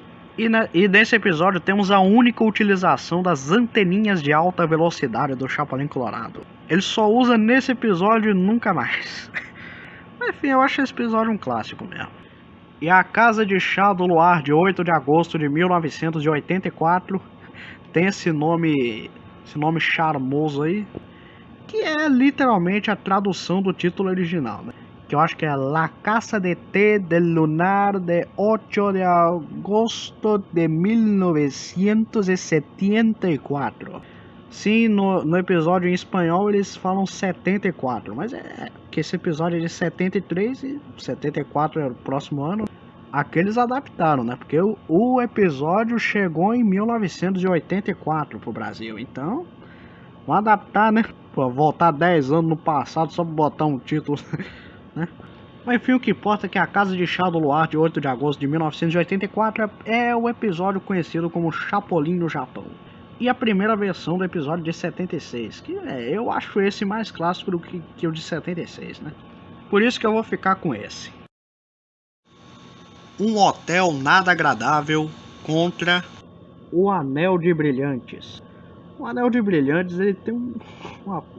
E nesse episódio temos a única utilização das anteninhas de alta velocidade do Chapolin Colorado. Ele só usa nesse episódio e nunca mais. Mas enfim, eu acho esse episódio um clássico mesmo. E a Casa de Chá do Luar, de 8 de agosto de 1984, tem esse nome charmoso aí, que é literalmente a tradução do título original, né? que eu acho que é La Casa de Té del Lunar de 8 de agosto de 1974. Sim, no episódio em espanhol eles falam 74, mas é que esse episódio é de 73 e 74 é o próximo ano. Aqueles adaptaram, né? Porque o episódio chegou em 1984 pro Brasil, então vão adaptar, né? Pô, voltar 10 anos no passado só pra botar um título, né? Mas enfim, o que importa é que A Casa de Chá do Luar, de 8 de agosto de 1984, é o episódio conhecido como Chapolin no Japão. E a primeira versão do episódio de 76, que eu acho esse mais clássico do que o de 76, né? Por isso que eu vou ficar com esse. Um hotel nada agradável contra o Anel de Brilhantes. O Anel de Brilhantes, ele tem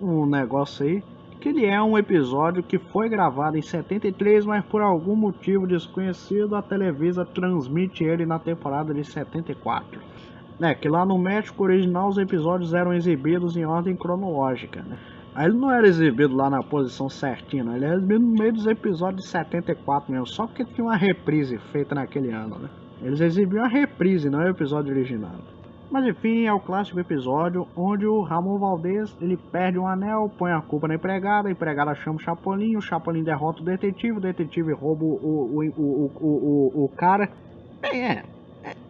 um negócio aí, que ele é um episódio que foi gravado em 73, mas por algum motivo desconhecido a Televisa transmite ele na temporada de 74. Que lá no México original os episódios eram exibidos em ordem cronológica, né? Aí ele não era exibido lá na posição certinha, né? Ele era exibido no meio dos episódios de 74 mesmo, só porque tinha uma reprise feita naquele ano, né? Eles exibiam a reprise, não é o episódio original. Mas enfim, é o clássico episódio onde o Ramon Valdez, ele perde um anel, põe a culpa na empregada, a empregada chama o Chapolin derrota o detetive rouba o cara.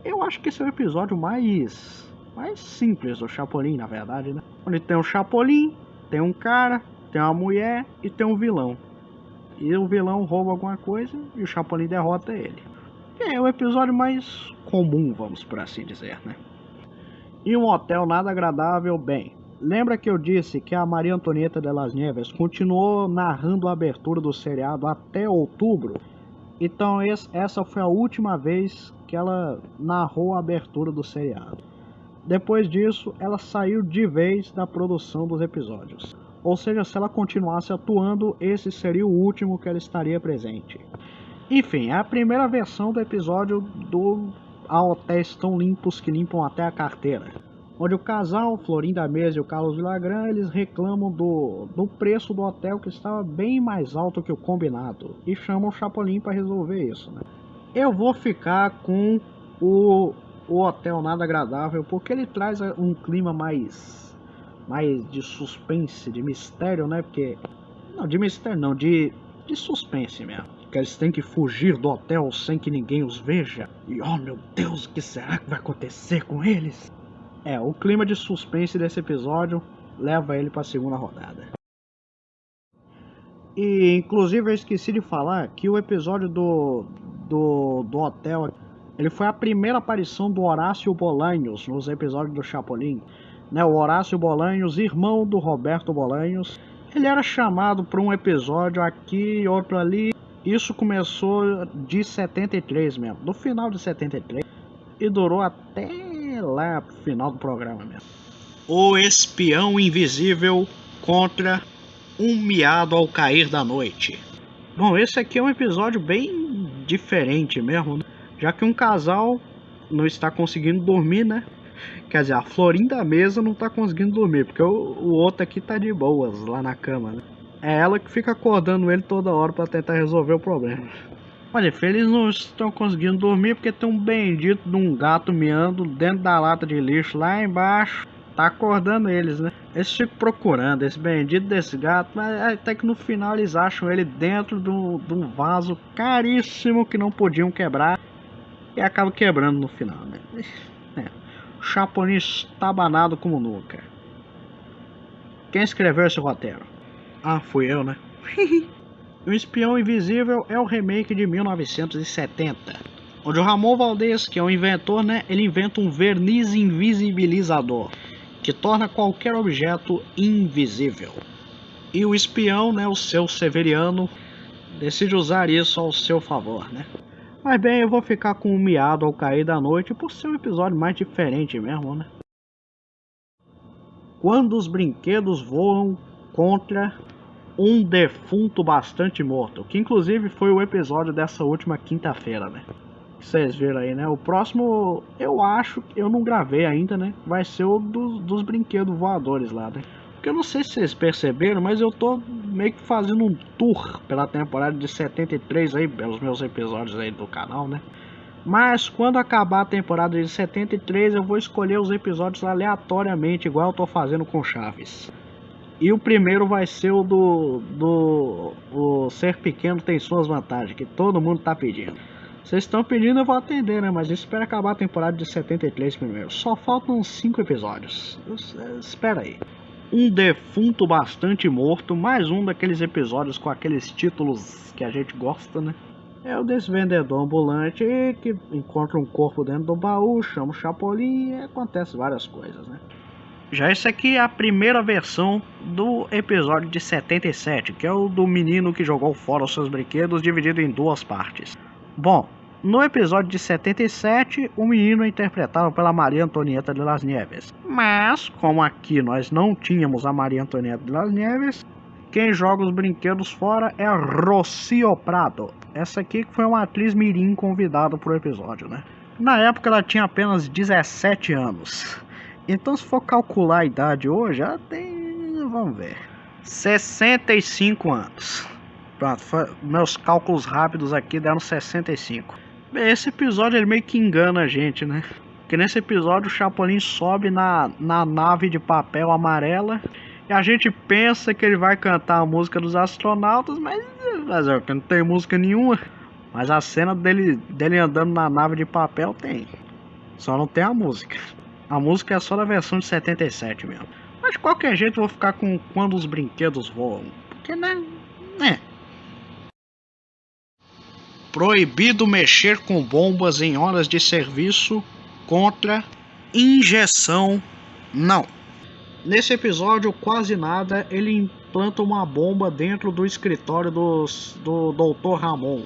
Eu acho que esse é o episódio mais simples do Chapolin, na verdade, né? Onde tem um Chapolin, tem um cara, tem uma mulher e tem um vilão. E o vilão rouba alguma coisa e o Chapolin derrota ele. É o episódio mais comum, vamos por assim dizer, né? E um hotel nada agradável, bem. Lembra que eu disse que a Maria Antonieta de las Nieves continuou narrando a abertura do seriado até outubro? Então essa foi a última vez que ela narrou a abertura do seriado. Depois disso, ela saiu de vez da produção dos episódios. Ou seja, se ela continuasse atuando, esse seria o último que ela estaria presente. Enfim, é a primeira versão do episódio do Há Hotéis Tão Limpos que Limpam Até a Carteira, onde o casal, Florinda Mesa e o Carlos Villagrán, eles reclamam do preço do hotel que estava bem mais alto que o combinado e chamam o Chapolin para resolver isso, né? Eu vou ficar com o Hotel Nada Agradável porque ele traz um clima mais de suspense, de mistério, né? Porque não, de mistério não, de suspense mesmo. Que eles têm que fugir do hotel sem que ninguém os veja. E oh meu Deus, o que será que vai acontecer com eles? O clima de suspense desse episódio leva ele para a segunda rodada. E inclusive eu esqueci de falar que o episódio do hotel, ele foi a primeira aparição do Horácio Bolanhos nos episódios do Chapolin, né? O Horácio Bolanhos, irmão do Roberto Bolanhos, ele era chamado para um episódio aqui e outro ali. Isso começou de 73 mesmo, no final de 73, e durou até lá pro final do programa mesmo. O Espião Invisível contra Um Miado ao Cair da Noite. Bom, esse aqui é um episódio bem diferente mesmo, né? Já que um casal não está conseguindo dormir, né? Quer dizer, a Florinda Mesa não está conseguindo dormir, porque o outro aqui tá de boas lá na cama, né? É ela que fica acordando ele toda hora para tentar resolver o problema. Olha, eles não estão conseguindo dormir porque tem um bendito de um gato miando dentro da lata de lixo lá embaixo. Tá acordando eles, né? Eles ficam procurando esse bendito desse gato, mas até que no final eles acham ele dentro de um vaso caríssimo que não podiam quebrar. E acaba quebrando no final, né? O Chapolin estabanado como nunca. Quem escreveu esse roteiro? Ah, fui eu, né? O Espião Invisível é o remake de 1970, onde o Ramon Valdez, que é um inventor, né? Ele inventa um verniz invisibilizador que torna qualquer objeto invisível. E o espião, né? O seu Severiano, decide usar isso ao seu favor, né? Mas bem, eu vou ficar com o Miado ao Cair da Noite por ser um episódio mais diferente mesmo, né? Quando os brinquedos voam contra um defunto bastante morto, que inclusive foi o episódio dessa última quinta-feira, né? Vocês viram aí, né? O próximo, eu acho, eu não gravei ainda, né? Vai ser o dos brinquedos voadores lá, né? Porque eu não sei se vocês perceberam, mas eu tô meio que fazendo um tour pela temporada de 73 aí, pelos meus episódios aí do canal, né? Mas quando acabar a temporada de 73, eu vou escolher os episódios aleatoriamente, igual eu tô fazendo com Chaves. E o primeiro vai ser o o Ser Pequeno Tem Suas Vantagens, que todo mundo tá pedindo. Vocês estão pedindo, eu vou atender, né? Mas espera acabar a temporada de 73 primeiro. Só faltam 5 episódios. Espera aí. Um defunto bastante morto, mais um daqueles episódios com aqueles títulos que a gente gosta, né? É o desse vendedor ambulante que encontra um corpo dentro do baú, chama o Chapolin e acontece várias coisas, né? Já esse aqui é a primeira versão do episódio de 77, que é o do menino que jogou fora os seus brinquedos, dividido em 2 partes. Bom, no episódio de 77, o menino é interpretado pela Maria Antonieta de las Nieves. Mas, como aqui nós não tínhamos a Maria Antonieta de las Nieves, quem joga os brinquedos fora é a Rocío Prado. Essa aqui foi uma atriz mirim convidada para o episódio, né? Na época ela tinha apenas 17 anos. Então se for calcular a idade hoje, ela tem, vamos ver, 65 anos. Pronto, meus cálculos rápidos aqui deram 65. Bem, esse episódio ele meio que engana a gente, né? Porque nesse episódio o Chapolin sobe na nave de papel amarela e a gente pensa que ele vai cantar a música dos astronautas, mas não tem música nenhuma. Mas a cena dele andando na nave de papel tem. Só não tem a música. A música é só da versão de 77 mesmo. Mas de qualquer jeito eu vou ficar com Quando os Brinquedos Voam. Porque, né? Proibido mexer com bombas em horas de serviço contra injeção não. Nesse episódio, quase nada, ele implanta uma bomba dentro do escritório do Dr. Ramon.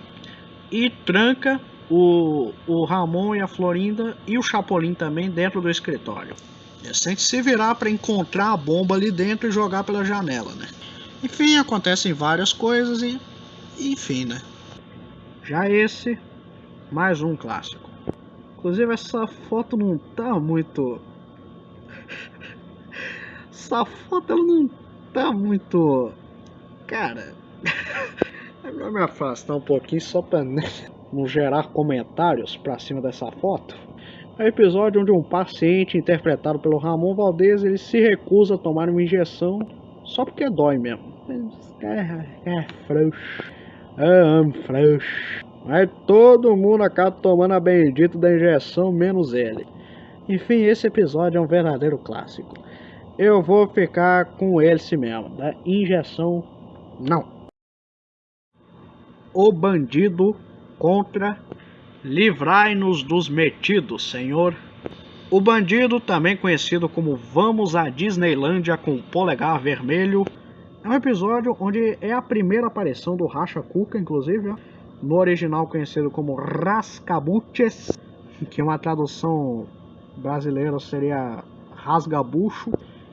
E tranca o Ramon e a Florinda e o Chapolin também dentro do escritório. Eles têm que se virar para encontrar a bomba ali dentro e jogar pela janela, né? Enfim, acontecem várias coisas e... enfim, né? Já esse, mais um clássico. Inclusive essa foto não tá muito... essa foto ela não tá muito... cara... é melhor me afastar um pouquinho só pra não gerar comentários pra cima dessa foto. É um episódio onde um paciente interpretado pelo Ramon Valdez ele se recusa a tomar uma injeção só porque dói mesmo. É frouxo. Eu amo frouxo. Mas todo mundo acaba tomando a bendita da injeção, menos ele. Enfim, esse episódio é um verdadeiro clássico. Eu vou ficar com esse mesmo, da injeção não. O bandido contra Livrai-nos dos metidos, Senhor. O bandido, também conhecido como Vamos à Disneylândia com o Polegar Vermelho, é um episódio onde é a primeira aparição do Racha Cuca, inclusive, ó, no original conhecido como Rascabuches, que uma tradução brasileira seria Rasgabucho,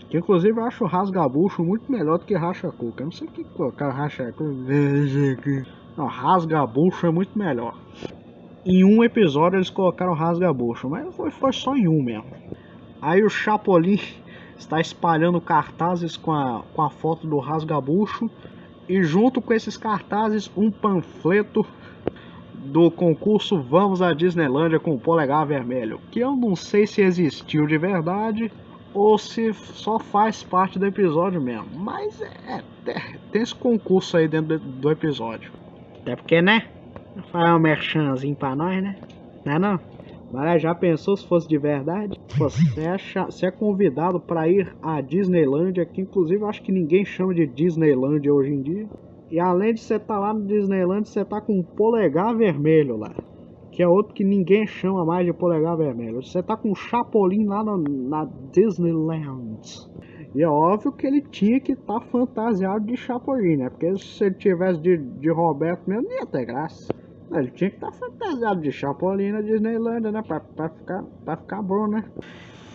que inclusive eu acho Rasgabucho muito melhor do que Racha Cuca. Eu não sei o que colocar Racha Cuca. Não, Rasgabucho é muito melhor. Em um episódio eles colocaram Rasgabucho, mas foi só em um mesmo. Aí o Chapolin está espalhando cartazes com a foto do Rasgabucho e junto com esses cartazes um panfleto do concurso Vamos à Disneylândia com o Polegar Vermelho, que eu não sei se existiu de verdade ou se só faz parte do episódio mesmo, mas tem esse concurso aí dentro do episódio. Até porque, né? Fazer um merchanzinho pra nós, né? Não é não? Mas já pensou se fosse de verdade? Você é convidado para ir à Disneylândia, que inclusive eu acho que ninguém chama de Disneylândia hoje em dia. E além de você estar lá no Disneyland, você tá com um Polegar Vermelho lá, que é outro que ninguém chama mais de Polegar Vermelho. Você tá com um Chapolin lá na Disneyland. E é óbvio que ele tinha que estar fantasiado de Chapolin, né? Porque se ele tivesse de Roberto mesmo, não ia ter graça. Ele tinha que estar fantasiado de Chapolin na Disneylândia, né? Pra ficar bom, né?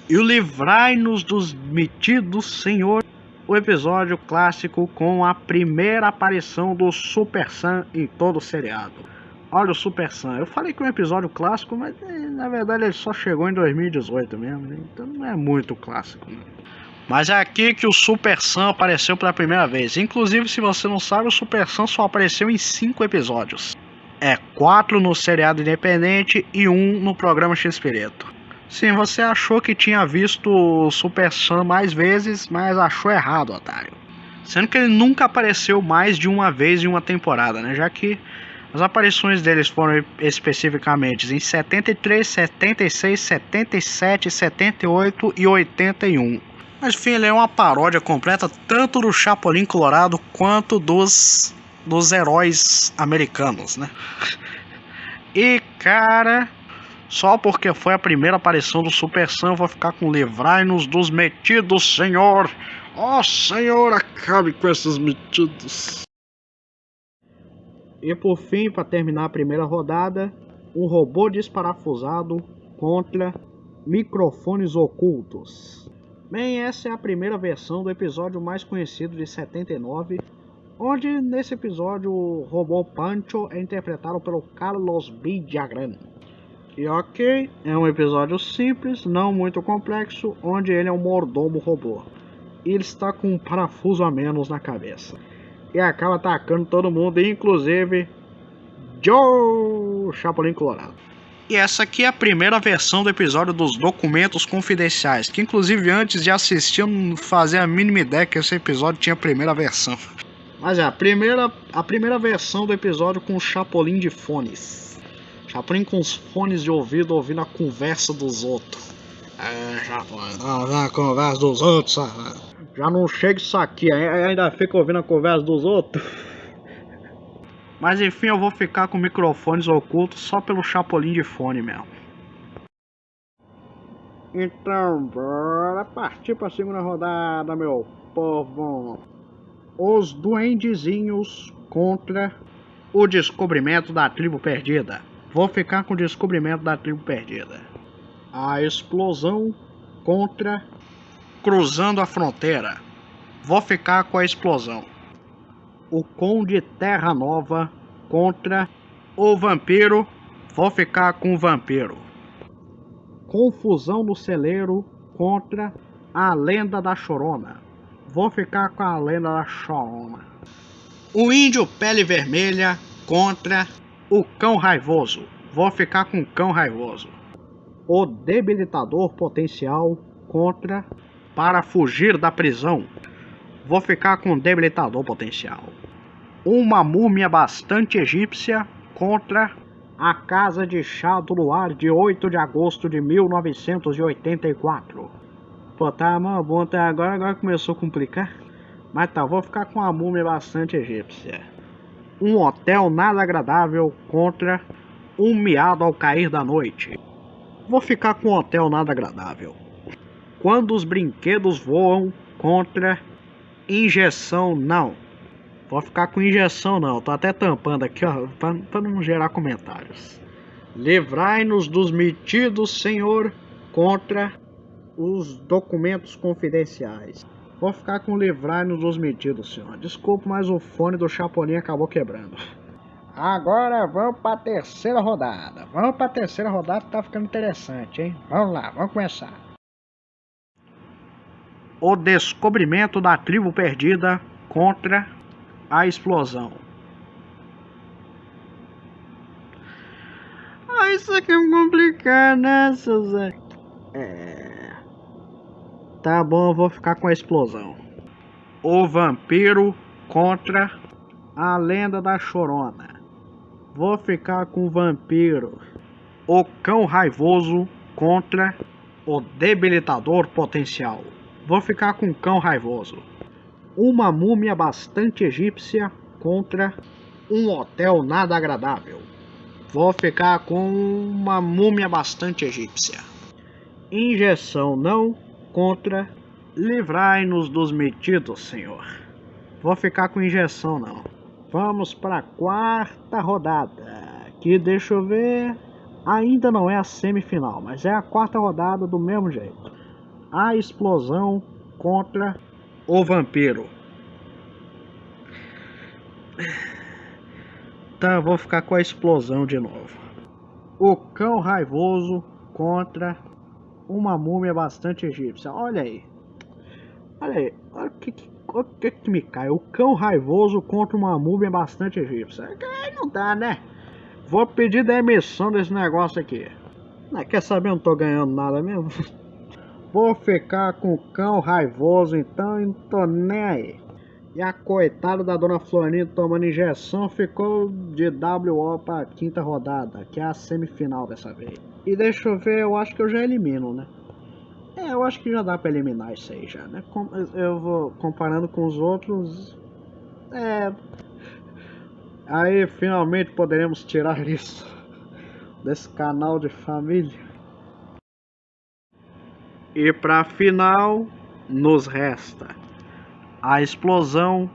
E o Livrai-nos dos metidos, Senhor. O episódio clássico com a primeira aparição do Super Sam em todo o seriado. Olha o Super Sam. Eu falei que é um episódio clássico, mas na verdade ele só chegou em 2018 mesmo, né? Então não é muito clássico, né? Mas é aqui que o Super Sam apareceu pela primeira vez. Inclusive, se você não sabe, o Super Sam só apareceu em 5 episódios. 4 no seriado independente e 1 no programa X-Pirito. Sim, você achou que tinha visto o Super Sam mais vezes, mas achou errado, otário. Sendo que ele nunca apareceu mais de uma vez em uma temporada, né? Já que as aparições deles foram especificamente em 73, 76, 77, 78 e 81. Mas enfim, ele é uma paródia completa tanto do Chapolin Colorado quanto dos heróis americanos, né? E cara, só porque foi a primeira aparição do Super Sam, eu vou ficar com livrai-nos dos metidos, Senhor. Ó Senhor, acabe com esses metidos. E por fim, para terminar a primeira rodada, um robô desparafusado contra microfones ocultos. Bem, essa é a primeira versão do episódio mais conhecido de 79, onde nesse episódio o robô Pancho é interpretado pelo Carlos Villagrán. E ok, é um episódio simples, não muito complexo, onde ele é um mordomo robô. E ele está com um parafuso a menos na cabeça. E acaba atacando todo mundo, inclusive Joe Chapolin Colorado. E essa aqui é a primeira versão do episódio dos documentos confidenciais, que inclusive antes de assistir eu não fazia a mínima ideia que esse episódio tinha a primeira versão. Mas é a primeira versão do episódio com o Chapolin de fones. Chapolin com os fones de ouvido ouvindo a conversa dos outros. Chapolin, a conversa dos outros, sabe? Já não chega isso aqui, ainda fica ouvindo a conversa dos outros. Mas enfim, eu vou ficar com microfones ocultos só pelo Chapolin de fone mesmo. Então, bora partir para a segunda rodada, meu povo. Os duendezinhos contra o descobrimento da tribo perdida. Vou ficar com o descobrimento da tribo perdida. A explosão contra cruzando a fronteira. Vou ficar com a explosão. O Conde Terra Nova contra o vampiro. Vou ficar com o vampiro. Confusão no celeiro contra a lenda da Chorona. Vou ficar com a lenda da Chorona. O índio pele vermelha contra o cão raivoso. Vou ficar com o cão raivoso. O debilitador potencial contra para fugir da prisão. Vou ficar com o debilitador potencial. Uma múmia bastante egípcia contra a Casa de Chá do Luar de 8 de agosto de 1984. Pô, tá bom até agora começou a complicar. Mas tá, vou ficar com a múmia bastante egípcia. Um hotel nada agradável contra um miado ao cair da noite. Vou ficar com um hotel nada agradável. Quando os brinquedos voam contra injeção não. Vou ficar com injeção não. Tô até tampando aqui, ó, pra não gerar comentários. Livrai-nos dos metidos, Senhor, contra os documentos confidenciais. Vou ficar com livrai-nos dos metidos, Senhor. Desculpa, mas o fone do Chapolin acabou quebrando. Agora vamos para a terceira rodada. Vamos para a terceira rodada que tá ficando interessante, hein? Vamos lá, vamos começar. O descobrimento da tribo perdida contra a explosão. Isso aqui é complicado, né, Suzé? Tá bom, eu vou ficar com a explosão. O vampiro contra a lenda da Chorona. Vou ficar com o vampiro. O cão raivoso contra o debilitador potencial. Vou ficar com o cão raivoso. Uma múmia bastante egípcia contra um hotel nada agradável. Vou ficar com uma múmia bastante egípcia. Injeção não contra livrai-nos dos metidos, Senhor. Vou ficar com injeção não. Vamos para a quarta rodada. Que deixa eu ver. Ainda não é a semifinal, mas é a quarta rodada do mesmo jeito. A explosão contra o vampiro. Tá, vou ficar com a explosão de novo. O cão raivoso contra uma múmia bastante egípcia. Olha aí. Olha aí, olha o que me cai. O cão raivoso contra uma múmia bastante egípcia. Aí não dá, né? Vou pedir demissão desse negócio aqui. Quer saber? Eu não tô ganhando nada mesmo. Vou ficar com o cão raivoso então e não tô nem aí. E a coitada da dona Florinda tomando injeção ficou de WO pra quinta rodada, que é a semifinal dessa vez. E deixa eu ver, eu acho que eu já elimino, né? Eu acho que já dá pra eliminar isso aí já, né? Eu vou comparando com os outros. Aí finalmente poderemos tirar isso desse canal de família. E pra final, nos resta a explosão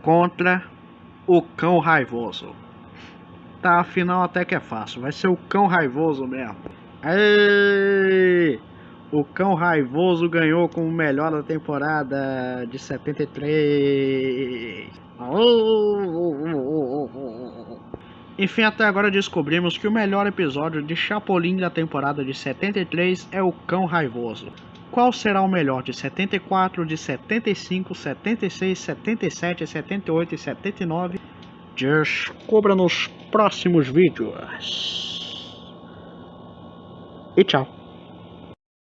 contra o cão raivoso. Tá, afinal até que é fácil, vai ser o cão raivoso mesmo. Ei! O cão raivoso ganhou como o melhor da temporada de 73. Enfim, até agora descobrimos que o melhor episódio de Chapolin da temporada de 73 é o cão raivoso. Qual será o melhor de 74, de 75, 76, 77, 78 e 79? Descubra nos próximos vídeos. E tchau.